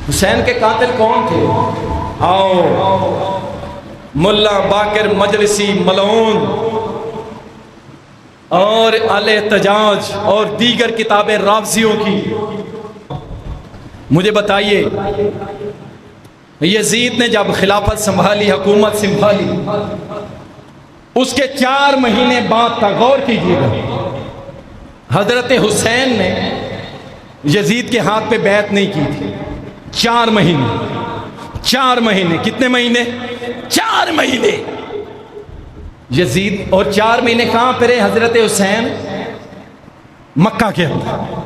حسین کے قاتل کون تھے؟ آؤ، ملا باقر مجلسی ملعون اور الاحتجاج اور دیگر کتابیں رافضیوں کی، مجھے بتائیے یزید نے جب خلافت سنبھالی، حکومت سنبھالی، اس کے 4 مہینے بعد تھا، غور کیجیے گا، حضرت حسین نے یزید کے ہاتھ پہ بیعت نہیں کی تھی۔ 4 مہینے کتنے مہینے؟ 4 مہینے یزید، اور 4 مہینے کہاں پہ رہے حضرت حسین؟ مکہ کے اندر۔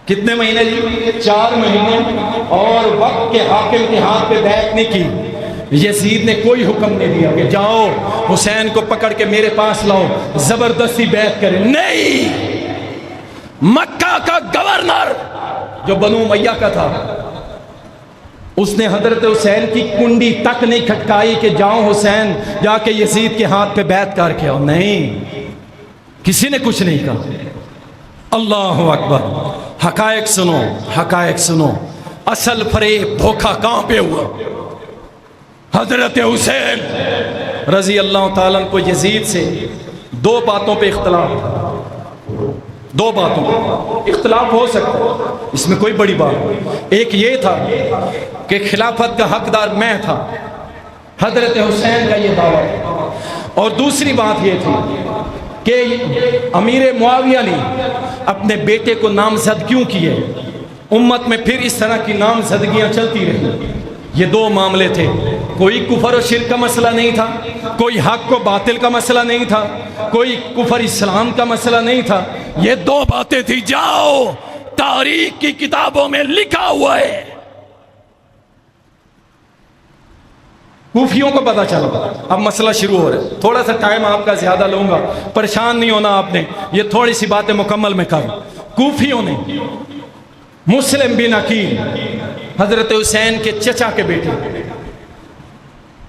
کتنے مہینے جی؟ 4 مہینے، اور وقت کے حاکم کے ہاتھ پہ بیعت نہیں کی۔ یزید نے کوئی حکم نہیں دیا کہ جاؤ حسین کو پکڑ کے میرے پاس لاؤ، زبردستی بیعت کرے، نہیں۔ مکہ کا گورنر جو بنو امیہ کا تھا، اس نے حضرت حسین کی کنڈی تک نہیں کھٹکائی کہ جاؤ حسین جا کے یزید کے ہاتھ پہ بیعت کر کے آؤ، نہیں، کسی نے کچھ نہیں کہا۔ اللہ اکبر۔ حقائق سنو، حقائق سنو، اصل فریب دھوکہ کہاں پہ ہوا؟ حضرت حسین رضی اللہ تعالیٰ عنہ کو یزید سے 2 باتوں پہ اختلاف تھا، 2 باتوں پہ اختلاف ہو سکتا ہے، اس میں کوئی بڑی بات نہیں۔ ایک یہ تھا کہ خلافت کا حقدار میں تھا، حضرت حسین کا یہ دعویٰ تھا، اور دوسری بات یہ تھی کہ امیر معاویہ نے اپنے بیٹے کو نامزد کیوں کیے، امت میں پھر اس طرح کی نامزدگیاں چلتی رہی۔ یہ 2 معاملے تھے، کوئی کفر و شرک کا مسئلہ نہیں تھا، کوئی حق و باطل کا مسئلہ نہیں تھا، کوئی کفر اسلام کا مسئلہ نہیں تھا، یہ 2 باتیں تھی۔ جاؤ تاریخ کی کتابوں میں لکھا ہوا ہے۔ کوفیوں کو پتا چلا، اب مسئلہ شروع ہو رہا ہے، تھوڑا سا ٹائم آپ کا زیادہ لوں گا، پریشان نہیں ہونا آپ نے، یہ تھوڑی سی باتیں مکمل میں کروں۔ کوفیوں نے مسلم بن عقیل حضرت حسین کے چچا کے بیٹے،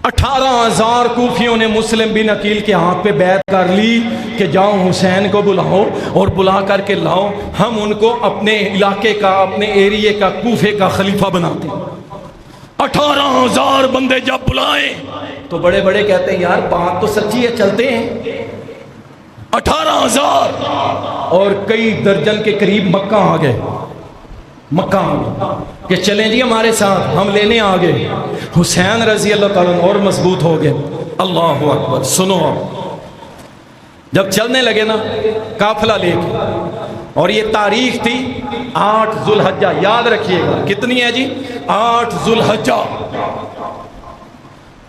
18,000 کوفیوں نے مسلم بن عقیل کے ہاتھ پہ بیعت کر لی کہ جاؤ حسین کو بلاؤ اور بلا کر کے لاؤ، ہم ان کو اپنے علاقے کا، اپنے ایریے کا، کوفے کا خلیفہ بناتے ہیں۔ 18,000 بندے جب بلائیں تو بڑے بڑے کہتے ہیں یار بات تو سچی ہے، چلتے ہیں۔ 18,000 اور کئی درجن کے قریب مکہ آ گئے، مکہ آ گئے کہ چلیں جی ہمارے ساتھ، ہم لینے آ گئے۔ حسین رضی اللہ تعالیٰ عنہ اور مضبوط ہو گئے۔ اللہ اکبر۔ سنو، جب چلنے لگے نا قافلہ لے کے، اور یہ تاریخ تھی 8 ذو الحجہ، یاد رکھیے گا کتنی ہے جی؟ 8 ذو الحجہ۔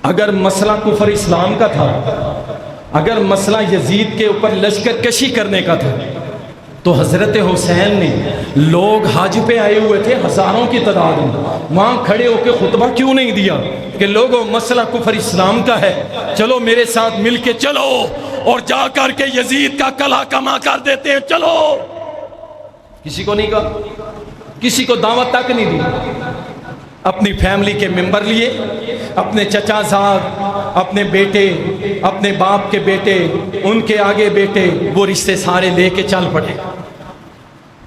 اگر مسئلہ کفر اسلام کا تھا، اگر مسئلہ یزید کے اوپر لشکر کشی کرنے کا تھا، تو حضرت حسین نے، لوگ حج پہ آئے ہوئے تھے ہزاروں کی تعداد میں، وہاں کھڑے ہو کے خطبہ کیوں نہیں دیا کہ لوگوں مسئلہ کفر اسلام کا ہے، چلو میرے ساتھ مل کے چلو اور جا کر کے یزید کا کلہ کما کر دیتے ہیں، چلو۔ کسی کو نہیں کہا، کسی کو دعوت تک نہیں دی۔ اپنی فیملی کے ممبر لیے، اپنے چچا زاد، اپنے بیٹے، اپنے باپ کے بیٹے، ان کے آگے بیٹے، وہ رشتے سارے لے کے چل پڑے۔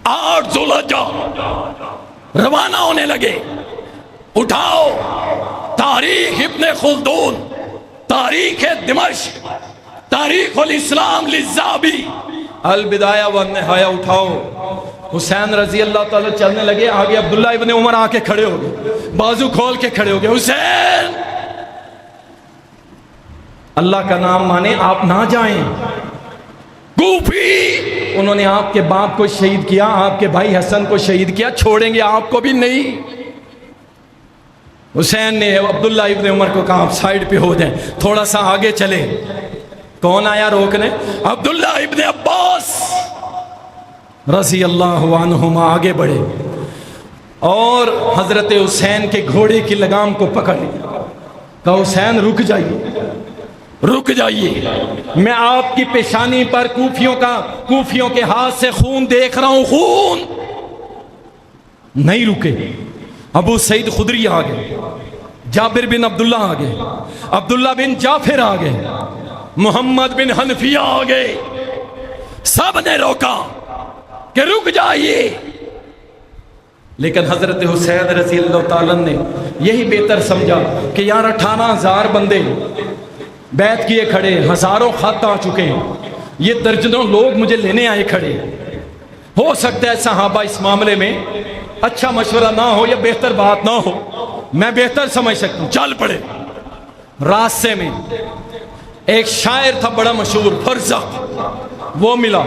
8 ذو الحجہ روانہ ہونے لگے۔ اٹھاؤ تاریخ ابن خلدون، تاریخ دمشق، تاریخ الاسلام للذہبی، البدایہ والنہایہ، اٹھاؤ۔ حسین رضی اللہ تعالیٰ چلنے لگے، آگے عبداللہ ابن عمر آ کے کھڑے ہو گئے، بازو کھول کے کھڑے ہو گئے۔ حسین اللہ کا نام مانے، آپ نہ جائیں۔ کوفی، انہوں نے آپ کے باپ کو شہید کیا، آپ کے بھائی حسن کو شہید کیا، چھوڑیں گے آپ کو بھی نہیں۔ حسین نے عبداللہ ابن عمر کو کہا آپ سائیڈ پہ ہو جائیں، تھوڑا سا آگے چلے۔ کون آیا روکنے؟ عبداللہ ابن عباس رضی اللہ عنہما آگے بڑھے اور حضرت حسین کے گھوڑے کی لگام کو پکڑ لیا، کہا حسین رک جائیے، رک جائیے، میں آپ کی پیشانی پر کوفیوں کے ہاتھ سے خون دیکھ رہا ہوں، خون۔ نہیں رکے۔ ابو سعید خدری آ گئے، جابر بن عبداللہ آ گئے، عبداللہ بن جعفر آ گئے، محمد بن حنفیہ آ گئے، سب نے روکا کہ رک جائیے۔ لیکن حضرت حسین رضی اللہ تعالیٰ نے یہی بہتر سمجھا کہ یار 18,000 بندے بیعت کیے کھڑے، ہزاروں خط آ چکے ہیں، یہ درجنوں لوگ مجھے لینے آئے کھڑے، ہو سکتا ہے صحابہ اس معاملے میں اچھا مشورہ نہ ہو یا بہتر بات نہ ہو، میں بہتر سمجھ سکتا ہوں، چل پڑے۔ راستے میں ایک شاعر تھا بڑا مشہور، فرزق، وہ ملا،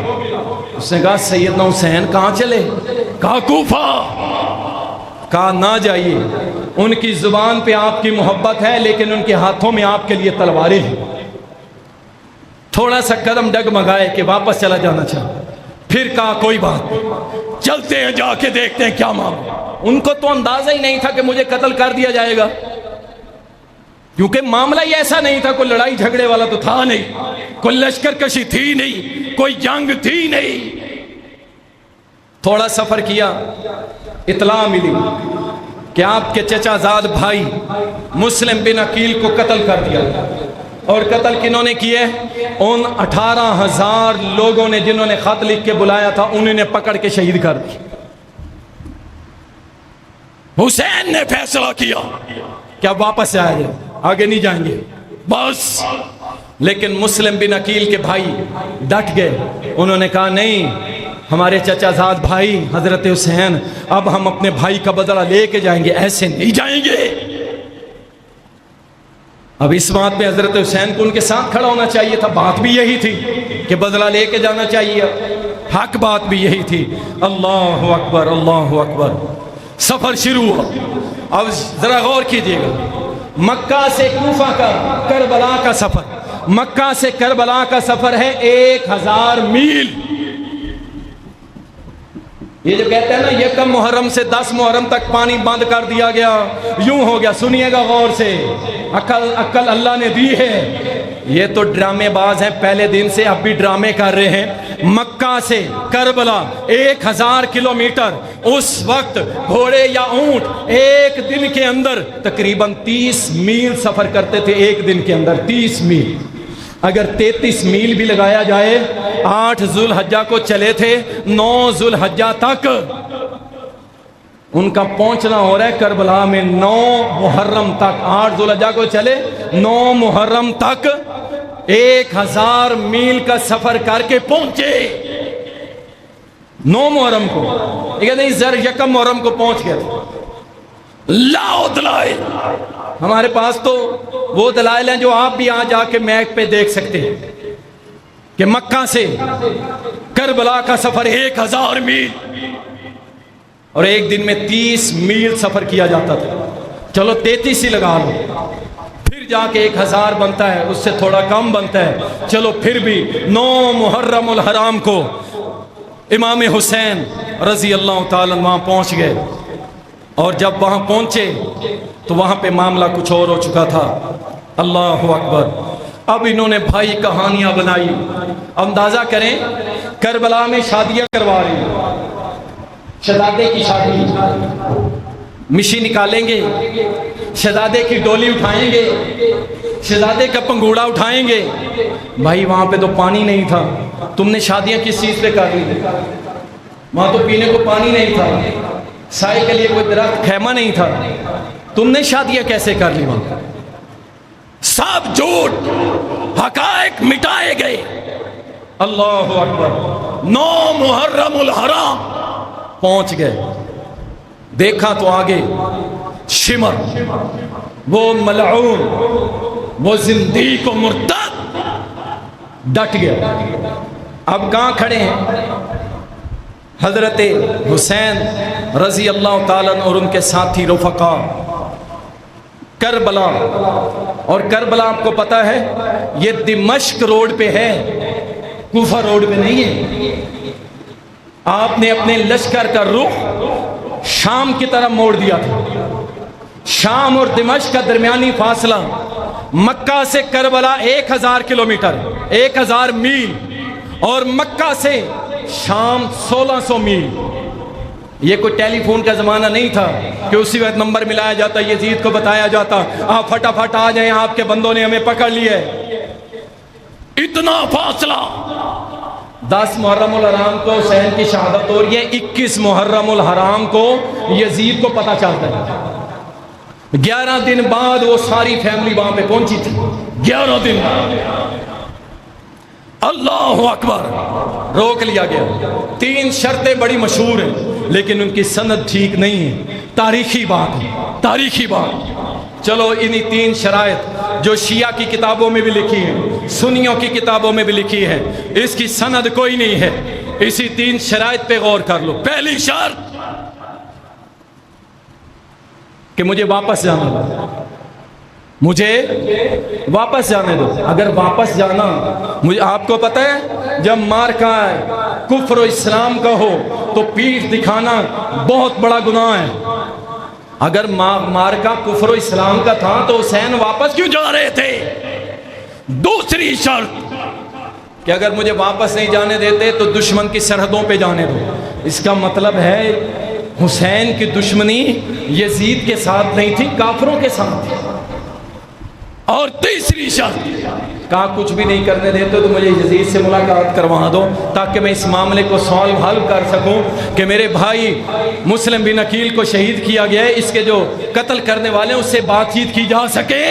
اس نے کہا سیدنا حسین کہاں چلے؟ کہا کوفہ۔ کہا نہ جائیے، ان کی زبان پہ آپ کی محبت ہے لیکن ان کے ہاتھوں میں آپ کے لیے تلواریں ہیں۔ تھوڑا سا قدم ڈگمگائے کہ واپس چلا جانا چاہا، پھر کہا کوئی بات نہیں، چلتے ہیں، جا کے دیکھتے ہیں کیا معاملہ۔ ان کو تو اندازہ ہی نہیں تھا کہ مجھے قتل کر دیا جائے گا، کیونکہ معاملہ ہی ایسا نہیں تھا، کوئی لڑائی جھگڑے والا تو تھا نہیں، کوئی لشکر کشی تھی نہیں، کوئی جنگ تھی نہیں۔ تھوڑا سفر کیا، اطلاع ملی کہ آپ کے چچا زاد بھائی مسلم بن عقیل کو قتل کر دیا، اور قتل کنہوں نے کیے؟ ان 18,000 لوگوں نے جنہوں نے خط لکھ کے بلایا تھا، انہوں نے پکڑ کے شہید کر دی۔ حسین نے فیصلہ کیا کہ اب واپس سے آیا جائے، آگے نہیں جائیں گے بس۔ لیکن مسلم بن عقیل کے بھائی ڈٹ گئے، انہوں نے کہا نہیں، ہمارے چچا زاد بھائی حضرت حسین، اب ہم اپنے بھائی کا بدلہ لے کے جائیں گے، ایسے نہیں جائیں گے۔ اب اس بات پہ حضرت حسین کو ان کے ساتھ کھڑا ہونا چاہیے تھا، بات بھی یہی تھی کہ بدلہ لے کے جانا چاہیے، حق بات بھی یہی تھی۔ اللہ اکبر، اللہ اکبر۔ سفر شروع ہوا۔ اب ذرا غور کیجئے گا، مکہ سے کوفہ کا کربلا کا سفر، مکہ سے کربلا کا سفر ہے 1000 میل۔ یہ جو کہتے ہیں نا یکم محرم سے 10 محرم تک پانی بند کر دیا گیا، یوں ہو گیا، سنیے گا غور سے، عقل اللہ نے دی ہے۔ یہ تو ڈرامے باز ہیں، پہلے دن سے اب بھی ڈرامے کر رہے ہیں۔ مکہ سے کربلا 1000 کلومیٹر، اس وقت گھوڑے یا اونٹ ایک دن کے اندر تقریباً 30 میل سفر کرتے تھے، ایک دن کے اندر 30 میل۔ اگر 33 میل بھی لگایا جائے، 8 ذوالحجہ کو چلے تھے، 9 ذوالحجہ تک ان کا پہنچنا ہو رہا ہے کربلا میں، 9 محرم تک، 8 ذوالحجہ کو چلے، 9 محرم تک 1000 میل کا سفر کر کے پہنچے۔ 9 محرم کو، یہ نہیں زر یکم محرم کو پہنچ گئے تھے۔ لاؤ دلائل، ہمارے پاس تو وہ دلائل ہیں جو آپ بھی آج جا کے میپ پہ دیکھ سکتے ہیں کہ مکہ سے کربلا کا سفر 1000 میل، اور ایک دن میں 30 میل سفر کیا جاتا تھا۔ چلو 33 ہی لگا لو، پھر جا کے 1000 بنتا ہے، اس سے تھوڑا کم بنتا ہے، چلو پھر بھی 9 محرم الحرام کو امام حسین رضی اللہ تعالیٰ وہاں پہنچ گئے۔ اور جب وہاں پہنچے تو وہاں پہ معاملہ کچھ اور ہو چکا تھا۔ اللہ اکبر۔ اب انہوں نے بھائی کہانیاں بنائی، اندازہ کریں کربلا میں شادیاں کروا رہی ہیں، شہزادے کی شادی، مشی نکالیں گے، شہزادے کی ڈولی اٹھائیں گے، شہزادے کا پنگوڑا اٹھائیں گے۔ بھائی وہاں پہ تو پانی نہیں تھا، تم نے شادیاں کس چیز پہ کر لی؟ وہاں تو پینے کو پانی نہیں تھا، سائے کے لیے کوئی درخت خیمہ نہیں تھا، تم نے شادیاں کیسے کر لی وہاں؟ سب جھوٹ، حقائق مٹائے گئے۔ اللہ اکبر۔ 9 محرم الحرام پہنچ گئے، دیکھا تو آگے شمر، وہ ملعون، وہ زندیق و مرتد ڈٹ گیا۔ اب کہاں کھڑے ہیں؟ حضرت حسین رضی اللہ تعالیٰ اور ان کے ساتھی رفقا، کربلا۔ اور کربلا آپ کو پتا ہے یہ دمشق روڈ پہ ہے، کوفہ روڈ پہ نہیں ہے۔ آپ نے اپنے لشکر کا رخ شام کی طرف موڑ دیا تھا۔ شام اور دمشق کا درمیانی فاصلہ مکہ سے کربلا 1000 کلومیٹر، 1000 میل، اور مکہ سے شام 1600 میل۔ یہ کوئی ٹیلی فون کا زمانہ نہیں تھا کہ اسی وقت نمبر ملایا جاتا، یزید کو بتایا جاتا آپ فٹافٹ آ جائیں، آپ کے بندوں نے ہمیں پکڑ لیا ہے۔ اتنا فاصلہ 10 محرم الحرام کو حسین کی شہادت ہو رہی ہے، 21 محرم الحرام کو یزید کو پتہ چلتا ہے۔ 11 دن بعد وہ ساری فیملی وہاں پہ پہنچی تھی، 11 دن بعد۔ اللہ اکبر، روک لیا گیا۔ 3 شرطیں بڑی مشہور ہیں لیکن ان کی سند ٹھیک نہیں ہے، تاریخی بات ہے، تاریخی بات۔ چلو انہی 3 شرائط جو شیعہ کی کتابوں میں بھی لکھی ہیں، سنیوں کی کتابوں میں بھی لکھی ہے، اس کی سند کوئی نہیں ہے، اسی 3 شرائط پہ غور کر لو۔ پہلی شرط کہ مجھے واپس جانا ہے، مجھے واپس جانے دو۔ اگر واپس جانا، مجھے آپ کو پتہ ہے جب مارکا کفر و اسلام کا ہو تو پیٹھ دکھانا بہت بڑا گناہ ہے۔ اگر مارکا کفر و اسلام کا تھا تو حسین واپس کیوں جا رہے تھے؟ دوسری شرط کہ اگر مجھے واپس نہیں جانے دیتے تو دشمن کی سرحدوں پہ جانے دو۔ اس کا مطلب ہے حسین کی دشمنی یزید کے ساتھ نہیں تھی، کافروں کے ساتھ تھی۔ اور تیسری شرط کہا کچھ بھی نہیں کرنے دیتے تو مجھے یزید سے ملاقات کروا دو تاکہ میں اس معاملے کو سالو حل کر سکوں کہ میرے بھائی مسلم بن عقیل کو شہید کیا گیا ہے، اس کے جو قتل کرنے والے ہیں اس سے بات چیت کی جا سکے،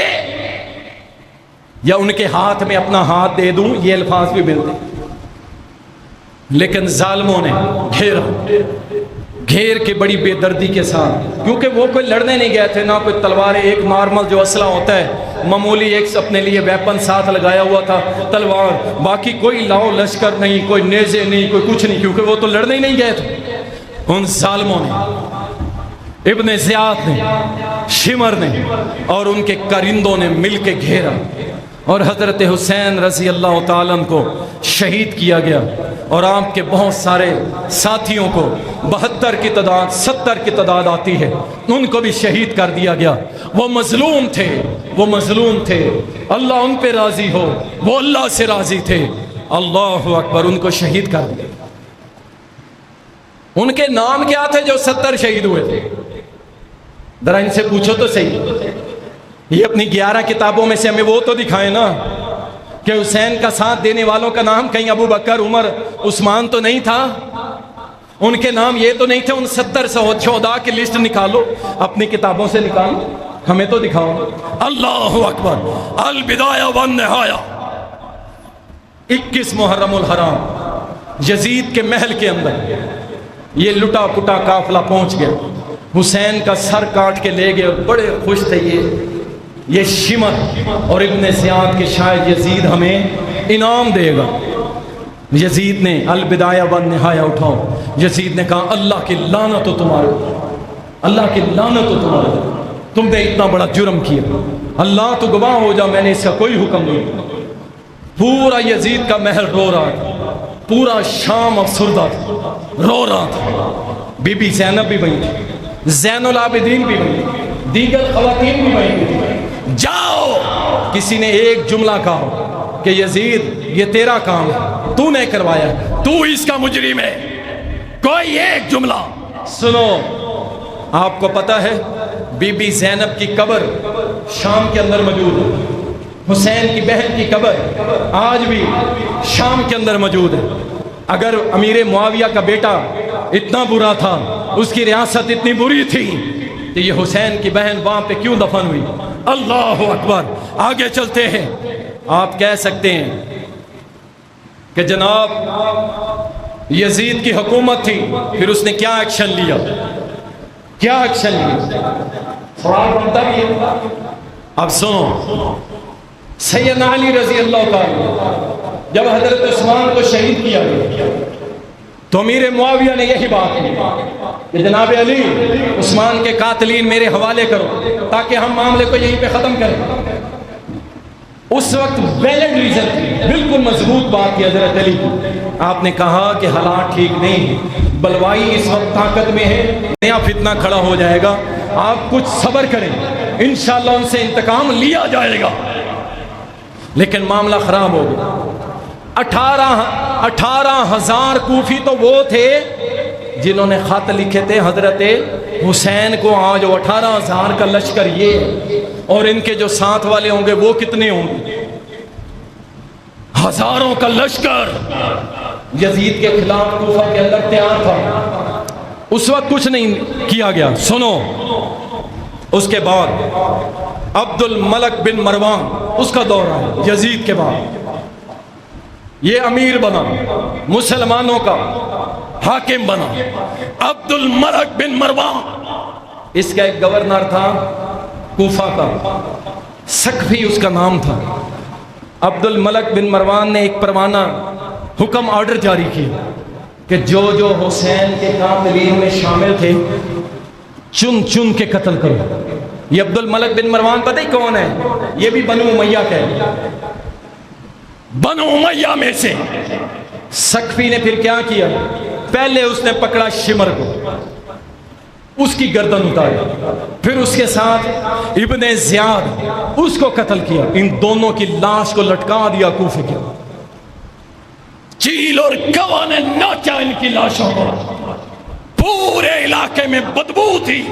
یا ان کے ہاتھ میں اپنا ہاتھ دے دوں، یہ الفاظ بھی ملتے۔ لیکن ظالموں نے گھیر کے بڑی بے دردی کے ساتھ، کیونکہ وہ کوئی لڑنے نہیں گئے تھے، نہ کوئی تلوار، ایک نارمل جو اسلحہ ہوتا ہے معمولی ایک اپنے لیے ویپن ساتھ لگایا ہوا تھا، تلوار، باقی کوئی لاؤ لشکر نہیں، کوئی نیزے نہیں، کوئی کچھ نہیں، کیونکہ وہ تو لڑنے ہی نہیں گئے تھے۔ ان ظالموں نے، ابن زیاد نے، شمر نے اور ان کے کرندوں نے مل کے گھیرا اور حضرت حسین رضی اللہ تعالیٰ عنہ کو شہید کیا گیا، اور آپ کے بہت سارے ساتھیوں کو 72 کی تعداد، 70 کی تعداد آتی ہے، ان کو بھی شہید کر دیا گیا۔ وہ مظلوم تھے، وہ مظلوم تھے، اللہ ان پہ راضی ہو، وہ اللہ سے راضی تھے، اللہ اکبر، ان کو شہید کر دیا۔ ان کے نام کیا تھے جو 70 شہید ہوئے تھے؟ ذرا ان سے پوچھو تو صحیح، یہ اپنی 11 کتابوں میں سے ہمیں وہ تو دکھائیں نا کہ حسین کا ساتھ دینے والوں کا نام کہیں ابو بکر، عمر، عثمان تو نہیں تھا، ان کے نام یہ تو نہیں تھے۔ ان 70 شہداء کی لسٹ نکالو، اپنی کتابوں سے نکالو، ہمیں تو دکھاؤ۔ اللہ اکبر، البدایہ والنہایہ، 21 محرم الحرام یزید کے محل کے اندر یہ لٹا پٹا قافلہ پہنچ گیا، حسین کا سر کاٹ کے لے گئے، اور بڑے خوش تھے یہ شمر اور ابن زیاد کے شاید یزید ہمیں انعام دے گا۔ یزید نے البدایہ والنہایہ اٹھاؤ، یزید نے کہا اللہ کی لعنت ہو تمہارے، اللہ کی لعنت ہو تمہارے، تم نے اتنا بڑا جرم کیا، اللہ تو گواہ ہو جا میں نے اس کا کوئی حکم نہیں۔ پورا یزید کا محل رو رہا تھا، پورا شام افسردہ تھا، رو رہا تھا۔ بی بی زینب بھی وہیں تھی، زین العابدین بھی وہیں تھی، دیگر خواتین بھی وہیں تھی۔ جاؤ، کسی نے ایک جملہ کہا کہ یزید یہ تیرا کام ہے، تو نے کروایا، تو اس کا مجرم ہے، کوئی ایک جملہ سنو۔ آپ کو پتہ ہے بی بی زینب کی قبر شام کے اندر موجود ہے، حسین کی بہن کی قبر آج بھی شام کے اندر موجود ہے۔ اگر امیر معاویہ کا بیٹا اتنا برا تھا، اس کی ریاست اتنی بری تھی، تو یہ حسین کی بہن وہاں پہ کیوں دفن ہوئی؟ اللہ اکبر، آگے چلتے ہیں۔ آپ کہہ سکتے ہیں کہ جناب یزید کی حکومت تھی، پھر اس نے کیا ایکشن لیا، کیا ایکشن لیا؟ سوال بنتا بھی ہے۔ اب سنو، سیدنا علی رضی اللہ تعالیٰ جب حضرت عثمان کو شہید کیا گیا تو امیر معاویہ نے یہی بات کی کہ جناب علی، عثمان کے قاتلین میرے حوالے کرو تاکہ ہم معاملے کو یہیں پہ ختم کریں۔ اس وقت ویلڈ ریزن تھی، بالکل مضبوط بات کی حضرت علی کی۔ آپ نے کہا کہ حالات ٹھیک نہیں ہیں، بلوائی اس وقت طاقت میں ہے، نیا فتنہ کھڑا ہو جائے گا، آپ کچھ صبر کریں، انشاءاللہ ان سے انتقام لیا جائے گا۔ لیکن معاملہ خراب ہو گیا۔ 18,000 کوفی تو وہ تھے جنہوں نے خط لکھے تھے حضرت حسین کو، آج 18,000 کا لشکر یہ ہے، اور ان کے جو ساتھ والے ہوں گے وہ کتنے ہوں گے؟ ہزاروں کا لشکر یزید کے خلاف کوفہ کے اندر تیار تھا، اس وقت کچھ نہیں کیا گیا. سنو، اس کے بعد عبد الملک بن مروان، اس کا دور آیا یزید کے بعد. یہ امیر بنا، مسلمانوں کا حاکم بنا. عبد الملک بن مروان، اس کا ایک گورنر تھا کوفہ کا، سقفی اس کا نام تھا. عبد الملک بن مروان نے ایک پروانہ حکم آرڈر جاری کیا کہ جو جو حسین کے قاتلین میں شامل تھے چن چن کے قتل کرو. یہ عبد الملک بن مروان پتہ ہی کون ہے؟ یہ بھی بنو امیہ کا ہے، بنو امیہ میں سے. سقفی نے پھر کیا کیا؟ پہلے اس نے پکڑا شمر کو، اس کی گردن اتاری، پھر اس کے ساتھ ابن زیاد، اس کو قتل کیا. ان دونوں کی لاش کو لٹکا دیا کوفے کے. چیل اور گواہ نے ناچا ان کی لاشوں کو، پورے علاقے میں بدبو تھی.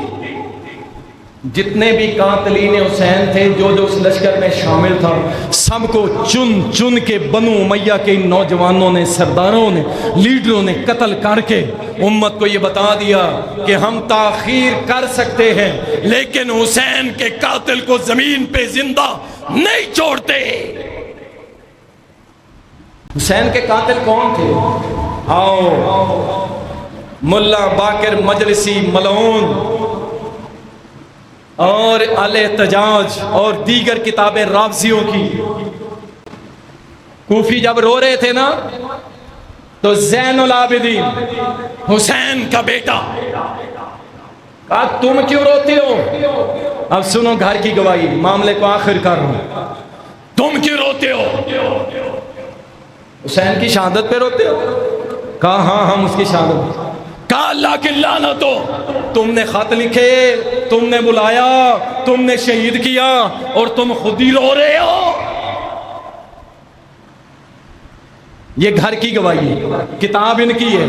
جتنے بھی قاتلین حسین تھے، جو جو اس لشکر میں شامل تھا، سب کو چن چن کے بنو امیہ کے ان نوجوانوں نے، سرداروں نے، لیڈروں نے قتل کر کے امت کو یہ بتا دیا کہ ہم تاخیر کر سکتے ہیں لیکن حسین کے قاتل کو زمین پہ زندہ نہیں چھوڑتے. حسین کے قاتل کون تھے؟ آؤ، ملا باقر مجلسی ملعون اور الاحتجاج اور دیگر کتابیں رافضیوں کی. کوفی جب رو رہے تھے نا تو زین العابدین حسین کا بیٹا کہا تم کیوں روتے ہو؟ اب سنو گھر کی گواہی، معاملے کو آخر کر رہا ہوں. تم کیوں روتے ہو؟ حسین کی شہادت پہ روتے ہو؟ کہا ہاں، ہم اس کی شہادت. کہا اللہ کی لعنت ہو، تم نے خط لکھے، تم نے بلایا، تم نے شہید کیا اور تم خود ہی رو رہے ہو. یہ گھر کی گواہی ہے، کتاب ان کی ہے.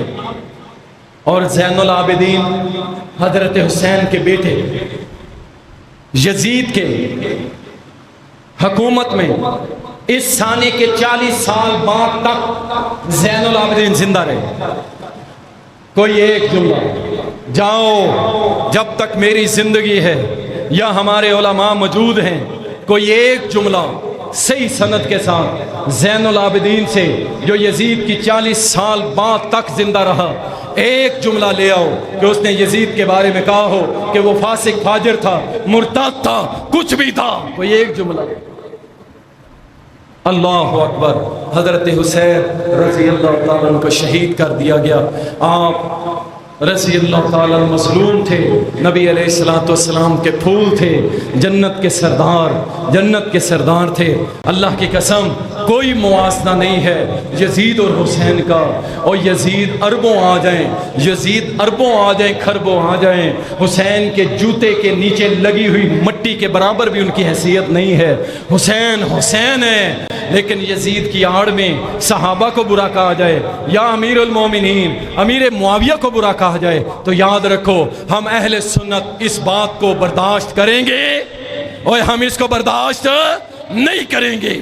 اور زین العابدین حضرت حسین کے بیٹے یزید کے حکومت میں اس سانے کے 40 سال بعد تک زین العابدین زندہ رہے. کوئی ایک جملہ، جاؤ جب تک میری زندگی ہے یا ہمارے علماء موجود ہیں، کوئی ایک جملہ صحیح سند کے ساتھ زین العابدین سے جو یزید کی 40 سال بعد تک زندہ رہا، ایک جملہ لے آؤ کہ اس نے یزید کے بارے میں کہا ہو کہ وہ فاسق فاجر تھا، مرتد تھا، کچھ بھی تھا. کوئی ایک جملہ. اللہ اکبر. حضرت حسین رضی اللہ تعالیٰ عنہ کو شہید کر دیا گیا. آپ رضی اللہ تعالیٰ عنہ مظلوم تھے، نبی علیہ السلام کے پھول تھے، جنت کے سردار، جنت کے سردار تھے. اللہ کی قسم کوئی موازنہ نہیں ہے یزید اور حسین کا. اور یزید اربوں آ جائیں، یزید اربوں آ جائیں، خربوں آ جائیں، حسین کے جوتے کے نیچے لگی ہوئی مٹی کے برابر بھی ان کی حیثیت نہیں ہے. حسین حسین ہے. لیکن یزید کی آڑ میں صحابہ کو برا کہا جائے یا امیر المومنین امیر معاویہ کو برا کہا جائے تو یاد رکھو ہم اہل سنت اس بات کو برداشت کریں گے اور ہم اس کو برداشت نہیں کریں گے.